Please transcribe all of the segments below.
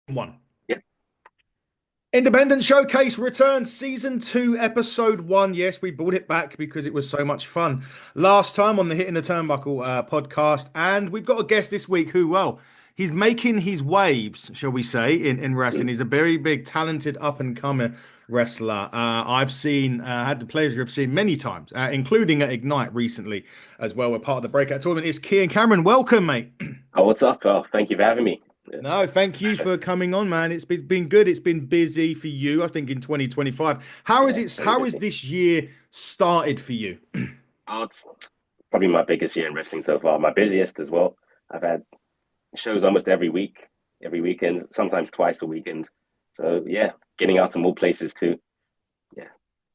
One. Yeah. Independent Showcase returns season two, episode one. Yes, we brought it back because it was so much fun last time on the Hitting the Turnbuckle podcast. And we've got a guest this week who, well, he's making his waves, shall we say, in wrestling. Mm. He's a very big, talented, up and coming wrestler. Had the pleasure of seeing many times, including at Ignite recently as well. We're part of the breakout tournament. It's Kian Cameron. Welcome, mate. Oh, what's up? Oh, thank you for having me. Yeah. No, thank you Pleasure. for coming on, man. It's been good. It's been busy for you, I think, in 2025. How is Yeah, it? very How is busy. this year started for you? Oh, it's probably my biggest year in wrestling so far. My busiest as well. I've had shows almost every week, every weekend, sometimes twice a weekend. So yeah, getting out to more places too. Yeah.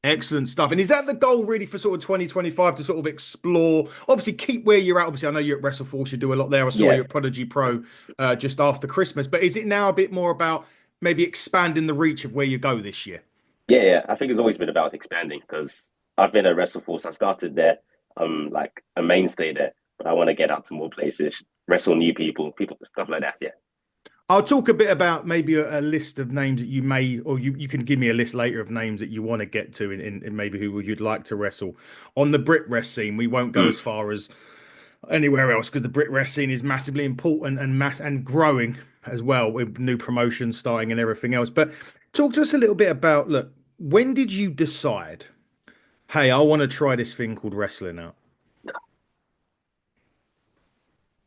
Excellent stuff. And is that the goal really for sort of 2025 to sort of explore? Obviously, keep where you're at. Obviously, I know you're at WrestleForce, you do a lot there. I saw Yeah. you at Prodigy Pro just after Christmas. But is it now a bit more about maybe expanding the reach of where you go this year? Yeah. I think it's always been about expanding because I've been at WrestleForce. I started there. Like a mainstay there, but I want to get out to more places, wrestle new people, stuff like that. Yeah. I'll talk a bit about maybe a list of names that you may, or you can give me a list later of names that you want to get to in maybe who you'd like to wrestle. On the Brit Rest scene, we won't go Mm. as far as anywhere else because the Brit Rest scene is massively important and growing as well with new promotions starting and everything else. But talk to us a little bit about, look, when did you decide, hey, I want to try this thing called wrestling out?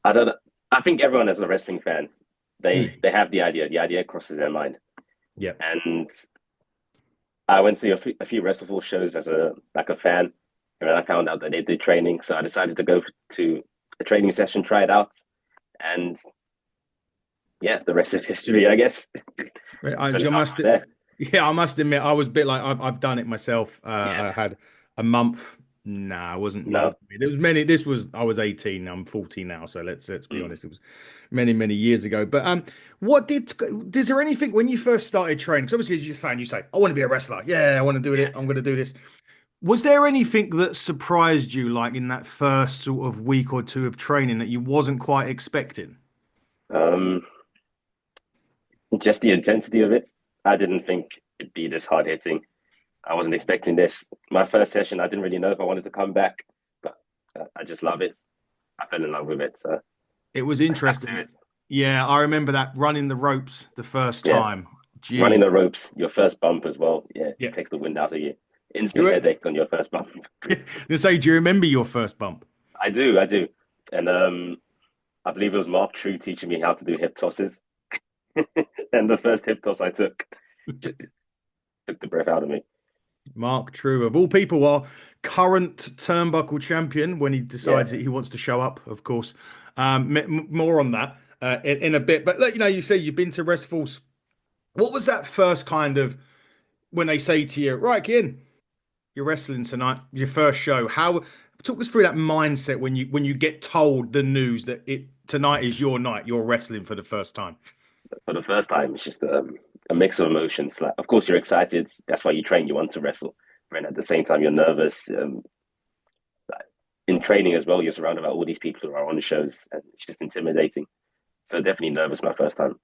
I don't know. I think everyone as a wrestling fan, Mm, they have the idea. The idea crosses their mind. yeah. And I went to a few WrestleForce shows as a fan, and then I found out that they did training, so I decided to go to a training session, try it out, and yeah, the rest is history, I guess. I, Fell in I love must, from there. yeah, I must admit, I was a bit like I've done it myself. Yeah, I had a month. Nah, it wasn't no. wasn't. It was many. This was I was 18. I'm 40 now, so let's be Mm. honest. It was many years ago. But what did is there anything when you first started training? Because obviously, as a fan, you say, "I want to be a wrestler. Yeah, I want to do Yeah. it. I'm going to do this." Was there anything that surprised you, like in that first sort of week or two of training, that you wasn't quite expecting? Um, just the intensity of it. I didn't think it'd be this hard hitting. I wasn't expecting this. My first session, I didn't really know if I wanted to come back, but I just love it. I fell in love with it, so It was I stuck to interesting. it. Yeah, I remember that running the ropes the first Yeah. time. Running Gee, the ropes, your first bump as well. Yeah, yeah. takes the wind out of you. Instant You headache on your first bump. you say, do you remember your first bump? I do. And I believe it was Mark True teaching me how to do hip tosses. And the first hip toss I took just took the breath out of me. Mark True, of all people, our current turnbuckle champion, when he Yeah. decides that he wants to show up, of course. More on that in a bit. But look, you say you've been to WrestleForce. What was that first kind of when they say to you, right, Ken, you're wrestling tonight, your first show? How talk us through that mindset when you get told the news that it tonight is your night, you're wrestling for the first time. For the first time, it's just a mix of emotions. Like, of course, you're excited. That's why you train. You want to wrestle. But at the same time, you're nervous. Like, in training as well, you're surrounded by all these people who are on the shows, and it's just intimidating. So definitely nervous my first time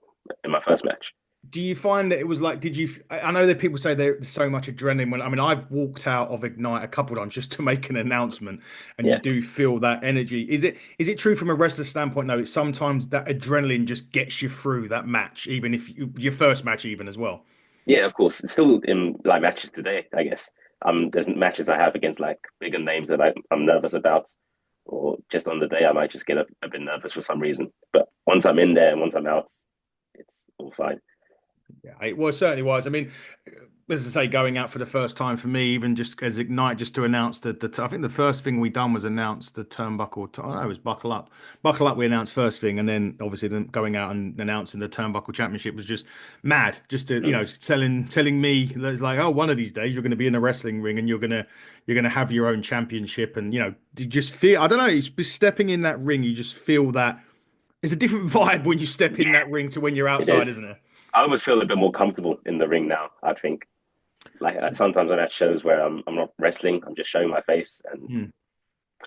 in my first match. Do you find that it was like, did you? I know that people say there's so much adrenaline when, I mean, I've walked out of Ignite a couple of times just to make an announcement, and you Yeah. do feel that energy. Is it true from a wrestler standpoint, though? It's sometimes that adrenaline just gets you through that match, even if your first match, even as well. Yeah, of course. It's still in like matches today, I guess. There's matches I have against like bigger names that I'm nervous about, or just on the day I might just get a bit nervous for some reason. But once I'm in there and once I'm out, it's all fine. Yeah, it was certainly was. I mean, as I say, going out for the first time for me, even just as Ignite, just to announce that I think the first thing we done was announce the turnbuckle. Oh, no, it was buckle up, buckle up. We announced first thing, and then obviously then going out and announcing the turnbuckle championship was just mad. Just to Mm. telling me that it's like, oh, one of these days you're going to be in a wrestling ring and you're gonna have your own championship, and you just feel. I don't know. It's just stepping in that ring, you just feel that. It's a different vibe when you step in Yeah, that ring to when you're it outside, is. isn't it? I almost feel a bit more comfortable in the ring now, I think. Like sometimes I'm at shows where I'm not wrestling, I'm just showing my face, and Hmm.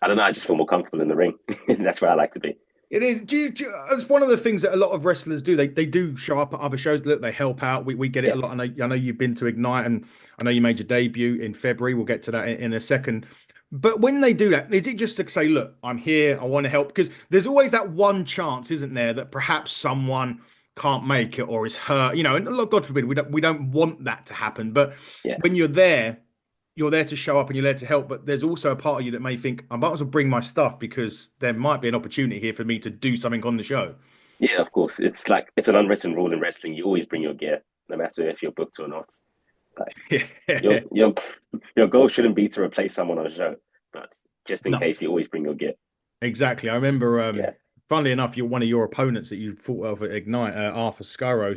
I don't know, I just feel more comfortable in the ring. That's where I like to be. It is. It's one of the things that a lot of wrestlers do. They do show up at other shows. Look, they help out. We get it a Yeah, lot. I know you've been to Ignite, and I know you made your debut in February. We'll get to that in a second. But when they do that, is it just to say, look, I'm here, I want to help? Because there's always that one chance, isn't there, that perhaps someone can't make it or is hurt, and look, God forbid, we don't want that to happen. But yeah, when you're there to show up and you're there to help. But there's also a part of you that may think, I might as well bring my stuff because there might be an opportunity here for me to do something on the show. yeah. Of course, it's like it's an unwritten rule in wrestling. You always bring your gear, no matter if you're booked or not. Like your Yeah. your your goal shouldn't be to replace someone on a show, but just in No, case, you always bring your gear. exactly. I remember, Yeah. funnily enough, one of your opponents that you fought of at Ignite, Arthur Scurro,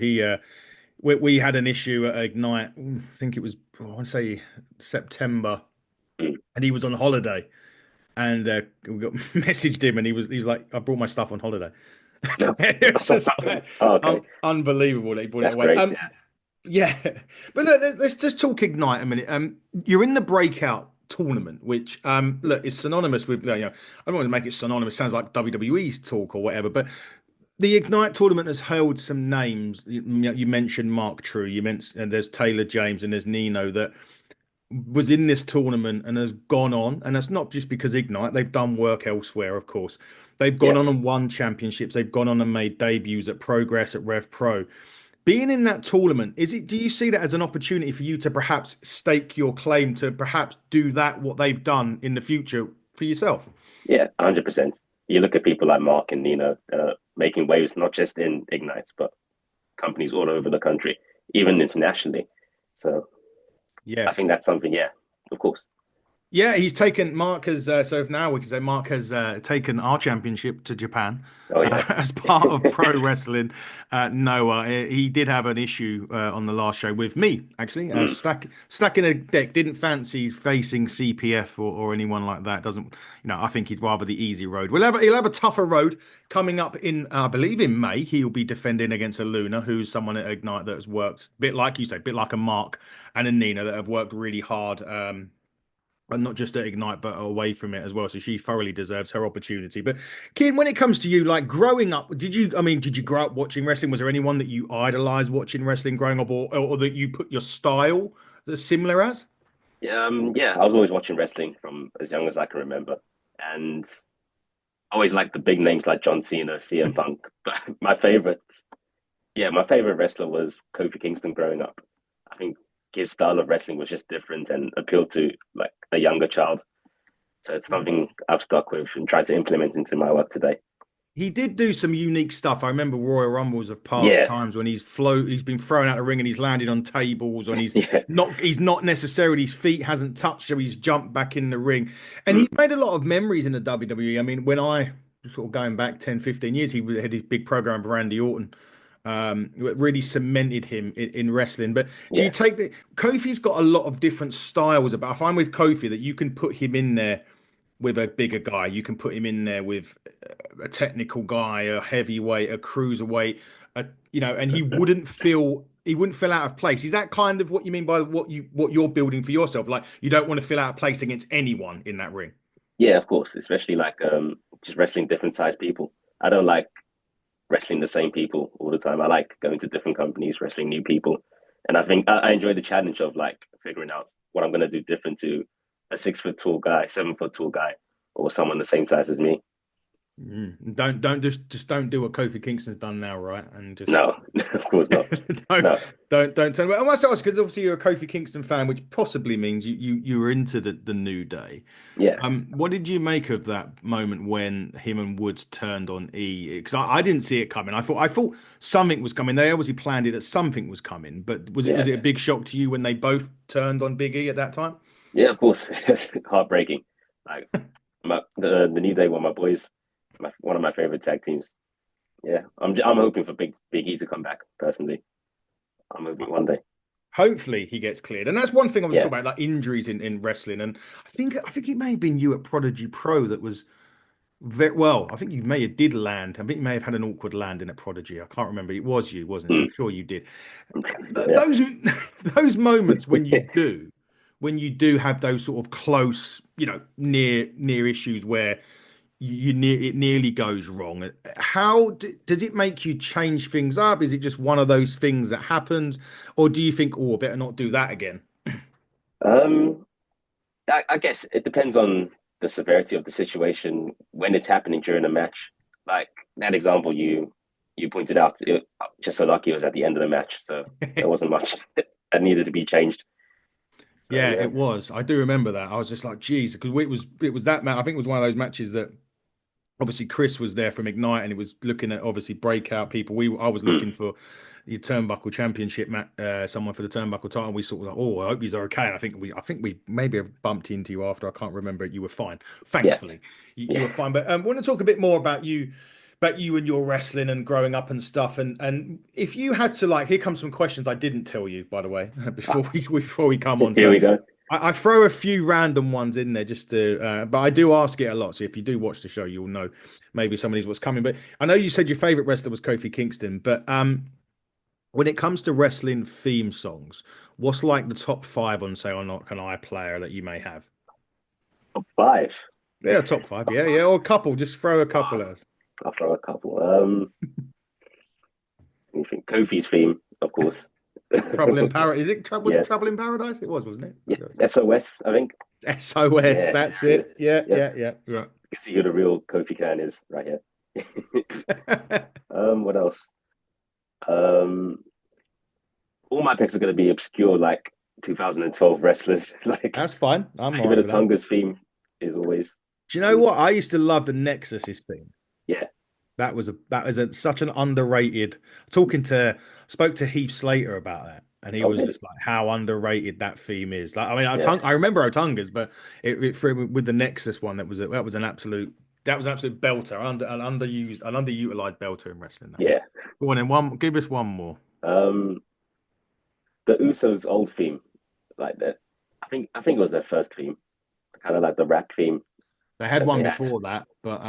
we had an issue at Ignite. I think it was, I want to say September, Mm. and he was on holiday. And we got messaged him, and he was like, "I brought my stuff on holiday." No. It was just like Oh, okay, unbelievable that he brought it that's away. great. Yeah. Yeah, but look, let's just talk Ignite a minute. You're in the breakout tournament, which look is synonymous with I don't want to make it synonymous. Sounds like WWE's talk or whatever, but the Ignite tournament has held some names. You mentioned Mark True. You mentioned and there's Taylor James and there's Nino that was in this tournament and has gone on, and that's not just because Ignite, they've done work elsewhere, of course. They've gone Yeah. on and won championships, they've gone on and made debuts at Progress, at Rev Pro. Being in that tournament, do you see that as an opportunity for you to perhaps stake your claim to perhaps do that, what they've done in the future for yourself? Yeah, 100%. You look at people like Mark and Nino making waves, not just in Ignite, but companies all over the country, even internationally. So I think Yes. that's something, yeah, of course. Yeah, he's taken Mark has so now we can say Mark has taken our championship to Japan Oh, yeah. as part of pro wrestling. Noah, he did have an issue on the last show with me actually. Mm, Stacking a deck, didn't fancy facing CPF or anyone like that. Doesn't I think he'd rather the easy road. He'll have a tougher road coming up in I believe in May. He'll be defending against a Luna, who's someone at Ignite that has worked a bit like you say, a bit like a Mark and a Nina that have worked really hard. And not just at Ignite, but away from it as well. So she thoroughly deserves her opportunity. But Kian, when it comes to you, like growing up, did you grow up watching wrestling? Was there anyone that you idolized watching wrestling growing up, or that you put your style that's similar as? yeah, yeah, I was always watching wrestling from as young as I can remember. And I always liked the big names like John Cena, CM Punk. But my favorite wrestler was Kofi Kingston growing up. I think his style of wrestling was just different and appealed to like a younger child. So it's something I've stuck with and tried to implement into my work today. He did do some unique stuff. I remember Royal Rumbles of past Yeah, times when he's been thrown out of the ring and he's landed on tables and yeah, he's not necessarily his feet hasn't touched, so he's jumped back in the ring. And he's mm, made a lot of memories in the WWE. I mean, when I sort of going back 10, 15 years, he had his big program with Randy Orton. It really cemented him in wrestling. But do you yeah, take the Kofi's got a lot of different styles about I find with Kofi that you can put him in there with a bigger guy. You can put him in there with a technical guy, a heavyweight, a cruiserweight, and he wouldn't feel out of place. Is that kind of what you mean by what you're building for yourself? Like you don't want to feel out of place against anyone in that ring. yeah. Of course, especially like just wrestling different size people. I don't like wrestling the same people all the time. I like going to different companies, wrestling new people, and I think I enjoy the challenge of like figuring out what I'm gonna do different to a 6 foot tall guy, 7 foot tall guy, or someone the same size as me. Don't just don't do what Kofi Kingston's done now, right? And just No, of course not. don't No, don't turn. I must ask because obviously you're a Kofi Kingston fan, which possibly means you were into the New Day. yeah. What did you make of that moment when him and Woods turned on E? Because I didn't see it coming. I thought something was coming. They obviously planned it that something was coming, but was it Yeah, was it a big shock to you when they both turned on Big E at that time? yeah, of course. It's heartbreaking. Like the New Day were my boys, one of my favorite tag teams. Yeah, I'm hoping for Big E to come back. Personally, I'm hoping one day. Hopefully he gets cleared, and that's one thing I was Yeah. talking about, like injuries in wrestling. And I think it may have been you at Prodigy Pro that was very well. I think you may have did land. I think you may have had an awkward landing at Prodigy. I can't remember. It was you, wasn't it? I'm Mm. sure you did. Yeah. Those those moments when you do have those sort of close, near issues where it nearly goes wrong. How does it make you change things up? Is it just one of those things that happens, or do you think, oh, I better not do that again? Um, I guess it depends on the severity of the situation when it's happening during a match. Like that example you pointed out, just so lucky it was at the end of the match, so there wasn't much that needed to be changed. So Yeah, yeah, it was. I do remember that. I was just like, geez, because it was that match. I think it was one of those matches that obviously Chris was there from Ignite, and it was looking at obviously breakout people. I was mm, looking for the Turnbuckle Championship match, someone for the Turnbuckle title. And we sort of like, oh, I hope he's okay. And I think we maybe have bumped into you after. I can't remember it. You were fine, yeah, thankfully. You yeah. were fine. But I want to talk a bit more about you and your wrestling and growing up and stuff. And if you had to like, here comes some questions I didn't tell you, by the way, Ah, before we come on. here So we go. I throw a few random ones in there just to, but I do ask it a lot. So if you do watch the show, you'll know maybe somebody's what's coming. But I know you said your favorite wrestler was Kofi Kingston, but when it comes to wrestling theme songs, what's like the top five on say on like an iPlayer that you may have? Top five. Yeah, top five. Yeah, yeah, or a couple. Just throw a couple Wow, at us. I'll throw a couple. Let me think. Kofi's theme, of course. Trouble in Paradise. Is it? Was it Yeah, Trouble in Paradise? It was, wasn't yeah. it? SOS, I think. SOS. Yeah, That's it. Yeah, yeah. yeah, yeah. Right. You can see who the real Kofi Can is right here. What else? Um, all my picks are going to be obscure, like 2012 wrestlers. Like That's fine. I'm all right David with that. Otunga's theme is always Do you know good. what? I used to love the Nexus's theme. Yeah. Such an underrated. Talking to Spoke to Heath Slater about that, and he Oh, was really? just like how underrated that theme is. Like, I mean, Yeah. I remember Otunga's, but with the Nexus one, that was an absolute belter, an underutilized belter in wrestling. That was. Yeah. Go on, then give us one more. Um, the Usos' old theme, like that. I think it was their first theme, kind of like the rap theme They had that they one had. before that, but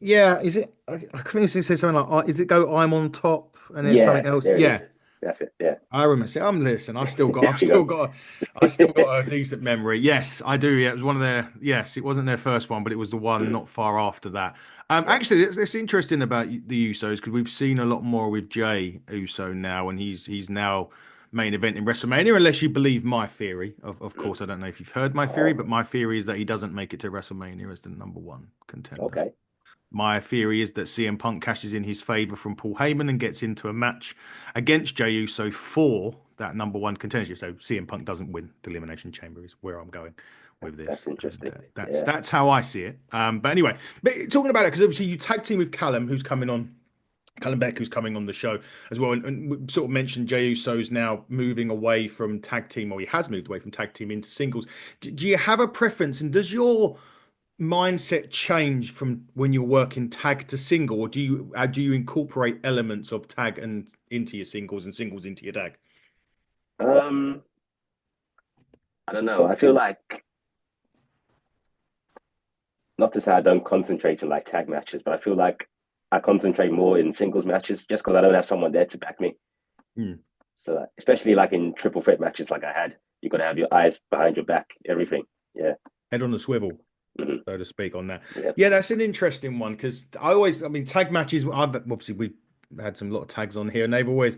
yeah, is it? I think it says something like, is it go? I'm on top, and it's Yeah, something else. there it Yeah, is. That's it. Yeah. I remember. See, I'm listen. There we go. I've still got a decent memory. Yes, I do. Yeah, it was one of their. Yes, it wasn't their first one, but it was the one Mm, not far after that. yeah. Actually, it's interesting about the Usos because we've seen a lot more with Jay Uso now, and he's now main event in WrestleMania. Unless you believe my theory, of Mm. course, I don't know if you've heard my theory, Oh, but my theory is that he doesn't make it to WrestleMania as the number one contender. okay. My theory is that CM Punk cashes in his favor from Paul Heyman and gets into a match against Jey Uso for that number one contendership. So CM Punk doesn't win the Elimination Chamber is where I'm going with That's this, and interesting. Yeah. that's how I see it. But anyway, but talking about it because obviously you tag team with Callum, who's coming on. Callum Beck, who's coming on the show as well, and we sort of mentioned Jey Uso's now moving away from tag team, or he has moved away from tag team into singles. Do you have a preference, and does your mindset change from when you're working tag to single, or do you incorporate elements of tag and into your singles and singles into your tag? Um, I don't know. I feel like not to say I don't concentrate on like tag matches, but I feel like I concentrate more in singles matches just because I don't have someone there to back me. Hmm. So especially like in triple threat matches, like I had, you got to have your eyes behind your back, everything. Yeah. Head on the swivel, Hmm. so to speak, on that. Yeah. Yeah, that's an interesting one because I mean, tag matches. I've obviously we've had some lot of tags on here, and they've always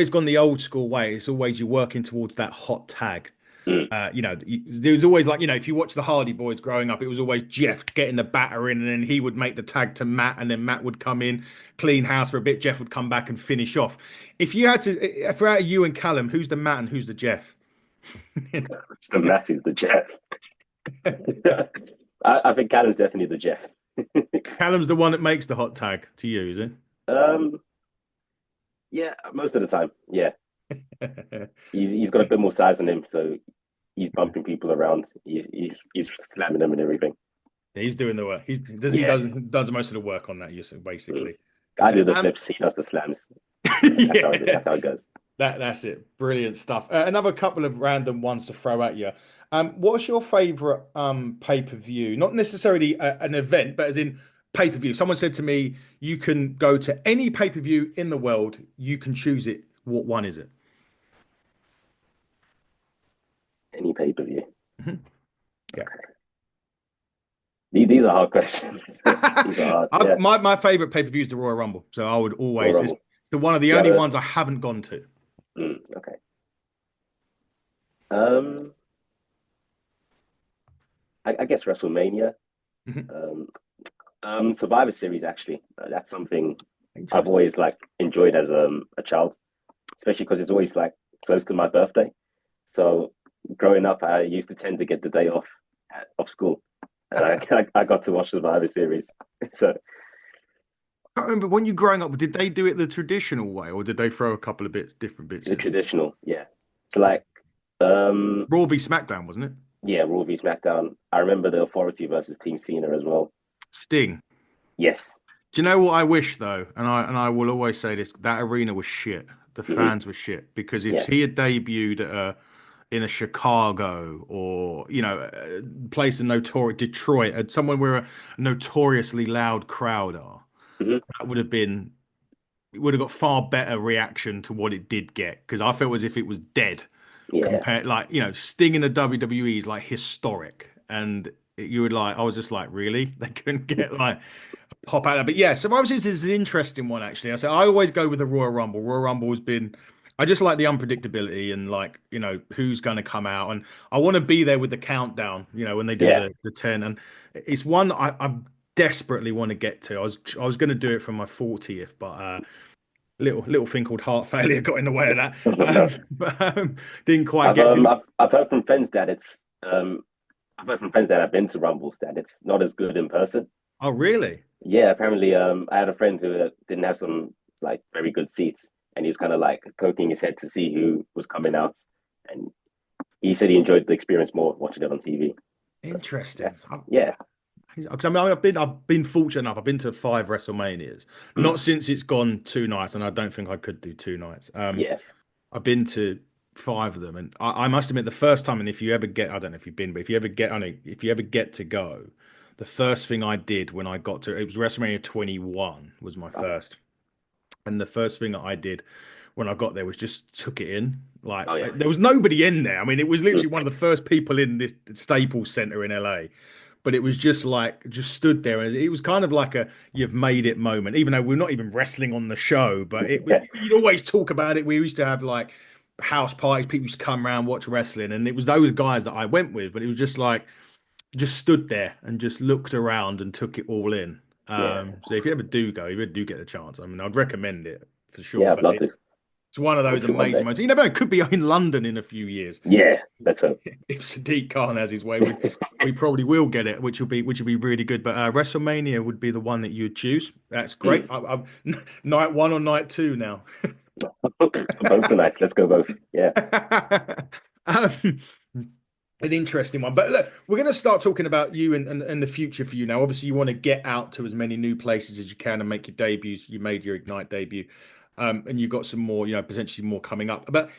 gone the old school way. It's always you're working towards that hot tag. Mm. There was always like, if you watch the Hardy Boys growing up, it was always Jeff getting the batter in, and then he would make the tag to Matt, and then Matt would come in, clean house for a bit. Jeff would come back and finish off. If you had to, for out of you and Callum, who's the Matt and who's the Jeff? It's the Matt is the Jeff. I think Callum's definitely the Jeff. Callum's the one that makes the hot tag to you, is um, yeah, most of the time. Yeah, it? he's got a bit more size on him, so he's bumping people around. He's slamming them and everything. He's doing the work. He Yeah. does most of the work on that, Mm. basically. I So, do the flips, he does the slams. yeah. That's how it goes. That's it. Brilliant stuff. Another couple of random ones to throw at you. What's your favorite pay-per-view? Not necessarily an event, but as in pay-per-view. Someone said to me, you can go to any pay-per-view in the world, you can choose it. What one is it? Any pay per view. Mhm. Yeah. These are hard questions. These are hard. Yeah. My favorite pay-per-view is the Royal Rumble, so I would Royal always it's Rumble. the one of the Do you have only a ones I haven't gone to. okay. Um, I guess WrestleMania. Mhm. Um, Survivor Series actually. That's something I've Interesting. always like enjoyed as a child, especially because it's always like close to my birthday. So growing up, I used to tend to get the day off school, and I got to watch Survivor Series. So I can't remember when you growing up, did they do it the traditional way, or did they throw a couple of different bits the in? traditional, yeah. So like, um, Raw v SmackDown, wasn't it? yeah, Raw v SmackDown. I remember the Authority versus Team Cena as well. Sting. Yes. Do you know what I wish though? And I will always say this: that arena was shit. The Hmm. fans were shit because if Yeah. he had debuted in a Chicago or a place in notorious Detroit, at somewhere where a notoriously loud crowd are, Hmm. that would have been it would have got far better reaction to what it did get because I felt as if it was dead Yeah. compared like Sting in the WWE is like historic and you would like I was just like really they couldn't get like pop out of it. But yeah, Survivor Series is an interesting one actually. I always go with the Royal Rumble. Royal Rumble has been I just like the unpredictability and like who's going to come out and I want to be there with the countdown when they do Yeah. the 10 and it's one I desperately want to get to. I was going to do it for my 40th but little thing called heart failure got in the way of that. No. Didn't quite get didn't I've heard from friends that I've heard from friends that have been to Rumbles that it's not as good in person. Oh really? Yeah, apparently, I had a friend who didn't have some like very good seats, and he was kind of like poking his head to see who was coming out, and he said he enjoyed the experience more watching it on TV. So Interesting. that's yeah. Because I mean, I've been fortunate enough. I've been to five WrestleManias, Mm, not since it's gone 2 nights, and I don't think I could do 2 nights. yeah. I've been to five of them, and I must admit, the first time, and if you ever get, I don't know if you've been, but if you ever get, I know if you ever get to go, the first thing I did when I got to it was WrestleMania 21 was my Oh, first, and the first thing that I did when I got there was just took it in. Like oh yeah. there was nobody in there. I mean, it was Mm, literally one of the first people in this Staples Center in LA but it was just like just stood there and it was kind of like a you've made it moment even though we're not even wrestling on the show but yeah. you'd always talk about it we used to have like house parties people used to come around watch wrestling and it was those guys that I went with but it was just like just stood there and just looked around and took it all in Yeah. so if you ever do go if you ever do get a chance I mean I'd recommend it for sure Yeah. I'd but love to. it's one of those Hopefully one amazing day. moments you never know it could be in London in a few years Yeah. Let's hope. if Sadiq Khan has his way, we probably will get it, which will be really good. But WrestleMania would be the one that you would choose. That's great. Mm. Night one or night two now. Both the nights. Let's go both. Yeah. um, an interesting one. But look, we're going to start talking about you and the future for you now. Obviously, you want to get out to as many new places as you can and make your debuts. You made your Ignite debut, and you've got some more, potentially more coming up. But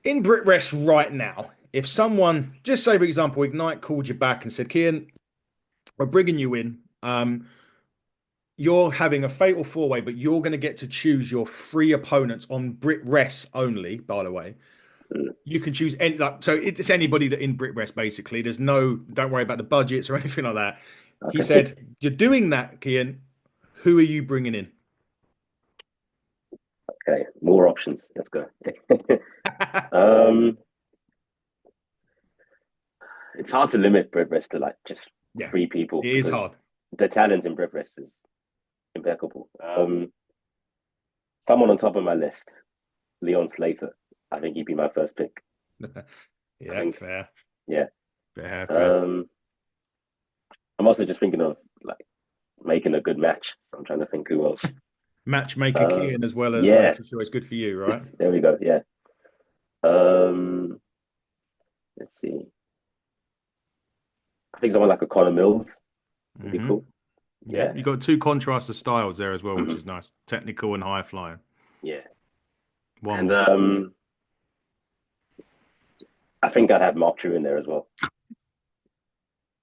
in Brit Rest right now, if someone, just say for example, Ignite called you back and said, Kian, we're bringing you in. You're having a fatal four way, but you're going to get to choose your three opponents on Brit Rest only, by the way. Mm. You can choose any, like, so it's anybody that in Brit Rest, basically. There's no, don't worry about the budgets or anything like that. He Okay. said, you're doing that, Kian. Who are you bringing in? Okay. More options. Let's go. um, it's hard to limit Brit Rest to like just Yeah, three people it is because hard. the talent in Brit Rest is impeccable. Someone on top of my list, Leon Slater. I think he'd be my first pick. I Yeah, think, fair, yeah. fair, fair. Um, I'm also just thinking of like making a good match. I'm trying to think who else. Matchmaker Kian as well as Yeah, making sure it's good for you, right? there we go. Yeah. Um, let's see. I think someone like a Connor Mills would be Hmm. cool. Yeah, Yeah. you got two contrasts of styles there as well, which Mhm. is nice. Technical and high flying. Yeah. One And more. I think I'd have Mark True in there as well.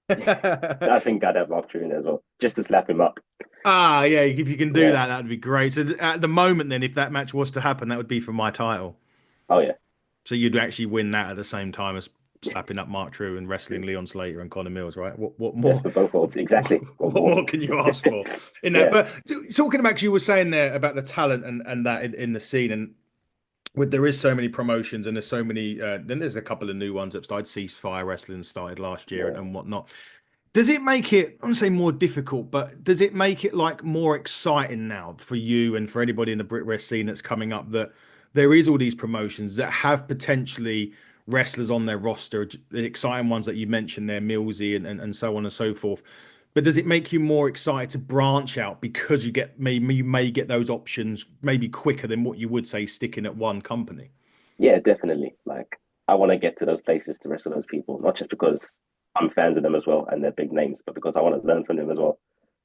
I think I'd have Mark True in there as well, just to slap him up. Ah, yeah, if you can do Yeah. that, that'd be great. So at the moment, then, if that match was to happen, that would be for my title. Oh yeah. So you'd actually win that at the same time as. slapping up Mark True and wrestling Leon Slater and Connor Mills, right? What Best more? of both worlds. Exactly. What What more? more can you ask for in that? Yeah. But talking about, 'cause you were saying there about the talent and that in the scene, and with there is so many promotions and there's so many. Then there's a couple of new ones that started. Ceasefire Wrestling started last year Yeah. and whatnot. Does it make it, I don't say more difficult, but does it make it like more exciting now for you and for anybody in the Brit Rest scene that's coming up, that there is all these promotions that have potentially wrestlers on their roster, the exciting ones that you mentioned there, Millsy and so on and so forth. But does it make you more excited to branch out because you may get those options maybe quicker than what you would say sticking at one company? Yeah, definitely. Like I want to get to those places to wrestle those people, not just because I'm fans of them as well and they're big names, but because I want to learn from them as well.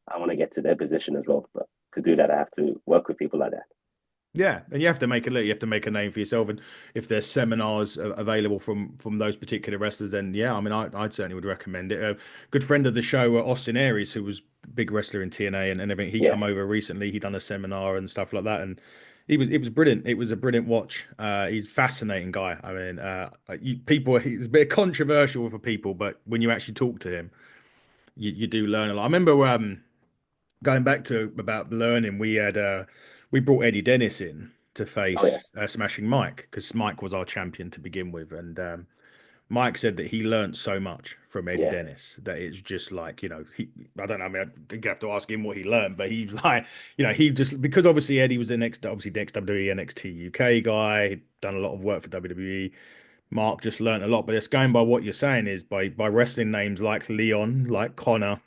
I want to get to their position as well. But to do that, I have to work with people like that. Yeah, and you have to make a name for yourself, and if there's seminars available from those particular wrestlers, then yeah, I mean, I'd certainly would recommend it. A good friend of the show, Austin Aries, who was a big wrestler in TNA and everything, he Yeah, come over recently. He done a seminar and stuff like that, and it was brilliant. It was a brilliant watch. He's a fascinating guy. I mean, he's a bit controversial for people, but when you actually talk to him, you do learn a lot. I remember going back to about learning, we brought Eddie Dennis in to oh yeah, face Smashing Mike because Mike was our champion to begin with, and Mike said that he learned so much from Eddie yeah, Dennis that it's just like, I don't know, I mean, I'd have to ask him what he learned, but he's like, he just, because obviously Eddie was obviously next WWE NXT UK guy, he'd done a lot of work for WWE. Mark just learned a lot, but it's going by what you're saying is by wrestling names like Leon, like Connor,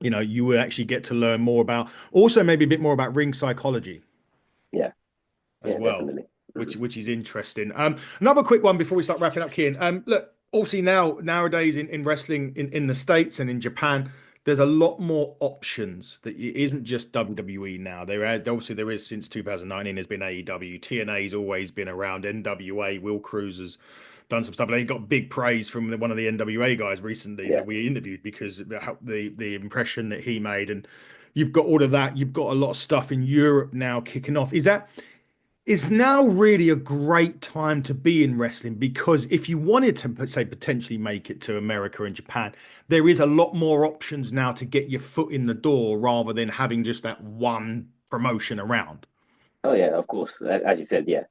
you will actually get to learn more about, also maybe a bit more about ring psychology yeah, as yeah, well, definitely. which Mhm. which is interesting. Another quick one before we start wrapping up, Kian. Look, obviously nowadays in wrestling in the States and in Japan, there's a lot more options. That it isn't just WWE now. Obviously there is since 2019. There's been AEW, TNA's always been around. NWA, Will Cruz has done some stuff. And he got big praise from one of the NWA guys recently Yeah. that we interviewed because of the impression that he made. And you've got all of that. You've got a lot of stuff in Europe now kicking off. Is now really a great time to be in wrestling, because if you wanted to say potentially make it to America and Japan, there is a lot more options now to get your foot in the door rather than having just that one promotion around. Oh yeah, of course. As you said, yeah,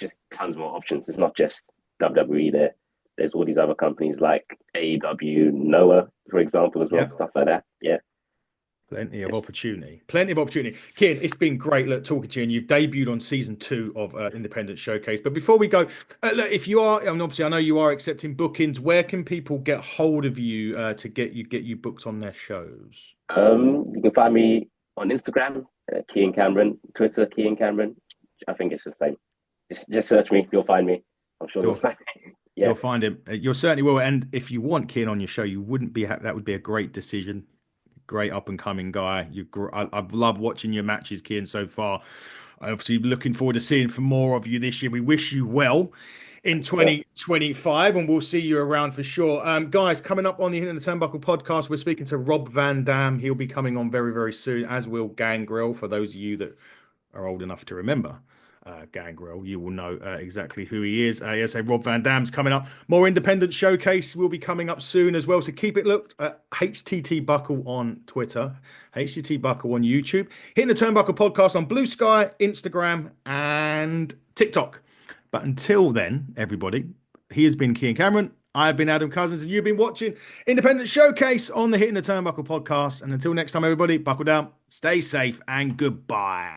just tons more options. It's not just WWE there. There's all these other companies like AEW, Noah, for example, as well, Yeah. stuff like that. Yeah, Plenty of just opportunity. Plenty of opportunity. Kian, it's been great talking to you, and you've debuted on season 2 of Independent Showcase. But before we go, look, if you are, and obviously I know you are accepting bookings, where can people get hold of you to get you booked on their shows? you can find me on Instagram, Kian Cameron, Twitter, Kian Cameron. I think it's the same. Just search me, you'll find me. I'm sure you'll You'll find me. Yeah, you'll find him. You certainly will. And if you want Kian on your show, you wouldn't be that would be a great decision. Great up and coming guy. I've loved watching your matches, Kian, so far. I'm obviously looking forward to seeing for more of you this year. We wish you well in thank you, sir. 2025, and we'll see you around for sure. Guys, coming up on the Hidden Turnbuckle podcast, we're speaking to Rob Van Dam. He'll be coming on very, very soon, as will Gangrel, for those of you that are old enough to remember. Gangrel, you will know exactly who he is. Yes, Rob Van Dam's coming up. More independent showcase will be coming up soon as well. So keep it looked at HTT Buckle on Twitter, HTT Buckle on YouTube, hitting the Turnbuckle podcast on Blue Sky, Instagram, and TikTok. But until then, everybody, he has been Kian Cameron. I've been Adam Cousins, and you've been watching Independent Showcase on the Hitting the Turnbuckle podcast. And until next time, everybody, buckle down, stay safe, and goodbye.